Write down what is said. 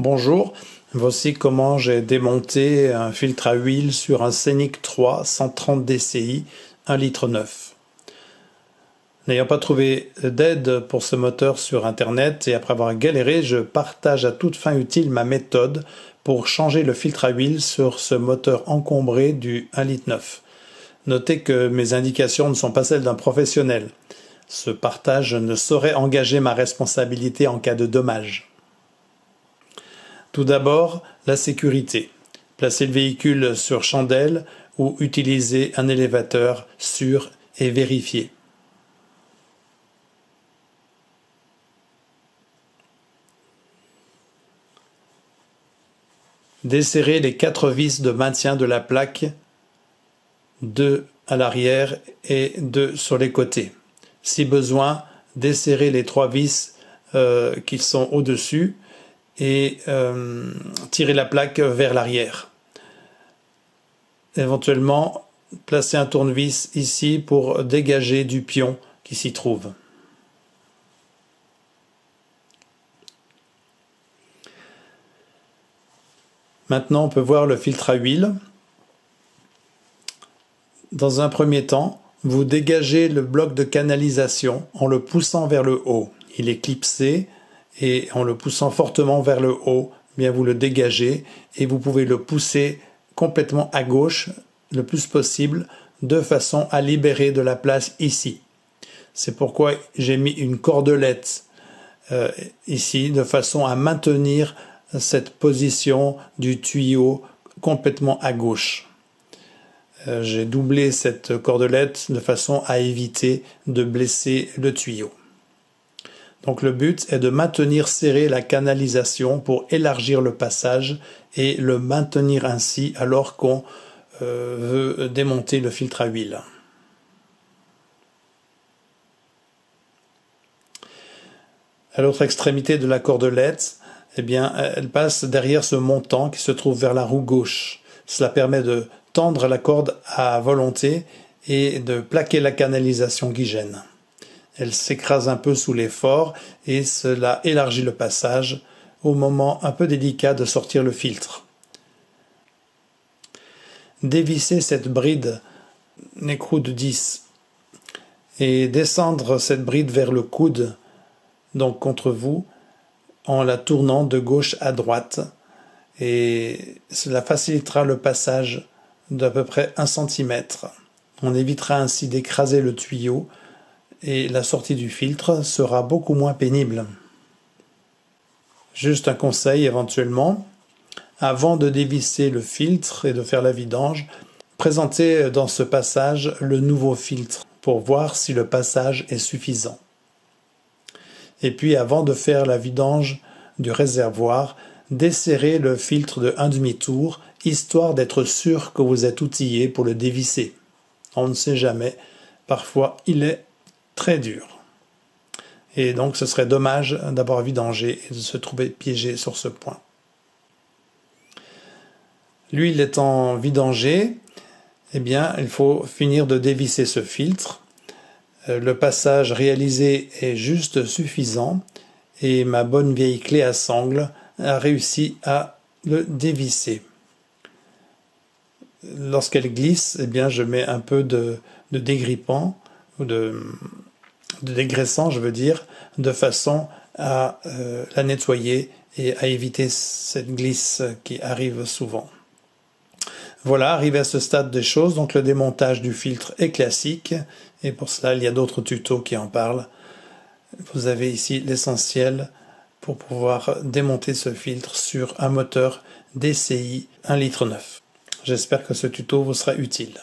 Bonjour, voici comment j'ai démonté un filtre à huile sur un Scenic 3 130 DCI 1,9 litre. N'ayant pas trouvé d'aide pour ce moteur sur internet et après avoir galéré, je partage à toute fin utile ma méthode pour changer le filtre à huile sur ce moteur encombré du 1,9 litre. Notez que mes indications ne sont pas celles d'un professionnel. Ce partage ne saurait engager ma responsabilité en cas de dommage. Tout d'abord, la sécurité. Placez le véhicule sur chandelle ou utilisez un élévateur sûr et vérifié. Desserrez les 4 vis de maintien de la plaque, 2 à l'arrière et 2 sur les côtés. Si besoin, desserrez les 3 vis qui sont au-dessus et tirez la plaque vers l'arrière. Éventuellement, placez un tournevis ici pour dégager du pion qui s'y trouve. Maintenant, on peut voir le filtre à huile. Dans un premier temps, vous dégagez le bloc de canalisation en le poussant vers le haut. Il est clipsé et en le poussant fortement vers le haut, bien vous le dégagez et vous pouvez le pousser complètement à gauche le plus possible de façon à libérer de la place ici. C'est pourquoi j'ai mis une cordelette ici de façon à maintenir cette position du tuyau complètement à gauche. J'ai doublé cette cordelette de façon à éviter de blesser le tuyau. Donc le but est de maintenir serré la canalisation pour élargir le passage et le maintenir ainsi alors qu'on veut démonter le filtre à huile. À l'autre extrémité de la cordelette, eh bien, elle passe derrière ce montant qui se trouve vers la roue gauche. Cela permet de tendre la corde à volonté et de plaquer la canalisation qui gêne. Elle s'écrase un peu sous l'effort et cela élargit le passage au moment un peu délicat de sortir le filtre. Dévissez cette bride écrou de 10 et descendre cette bride vers le coude, donc contre vous, en la tournant de gauche à droite et cela facilitera le passage d'à peu près 1 cm. On évitera ainsi d'écraser le tuyau et la sortie du filtre sera beaucoup moins pénible. Juste un conseil éventuellement, avant de dévisser le filtre et de faire la vidange, présentez dans ce passage le nouveau filtre pour voir si le passage est suffisant. Et puis avant de faire la vidange du réservoir, desserrez le filtre de 1 demi-tour, histoire d'être sûr que vous êtes outillé pour le dévisser. On ne sait jamais, parfois il est très dur. Et donc ce serait dommage d'avoir vidangé et de se trouver piégé sur ce point. L'huile étant vidangée, eh bien, il faut finir de dévisser ce filtre. Le passage réalisé est juste suffisant et ma bonne vieille clé à sangle a réussi à le dévisser. Lorsqu'elle glisse, eh bien, je mets un peu de dégrippant ou de dégraissant, je veux dire, de façon à la nettoyer et à éviter cette glisse qui arrive souvent. Voilà, arrivé à ce stade des choses, donc le démontage du filtre est classique et pour cela il y a d'autres tutos qui en parlent. Vous avez ici l'essentiel pour pouvoir démonter ce filtre sur un moteur DCI 1,9 litre. J'espère que ce tuto vous sera utile.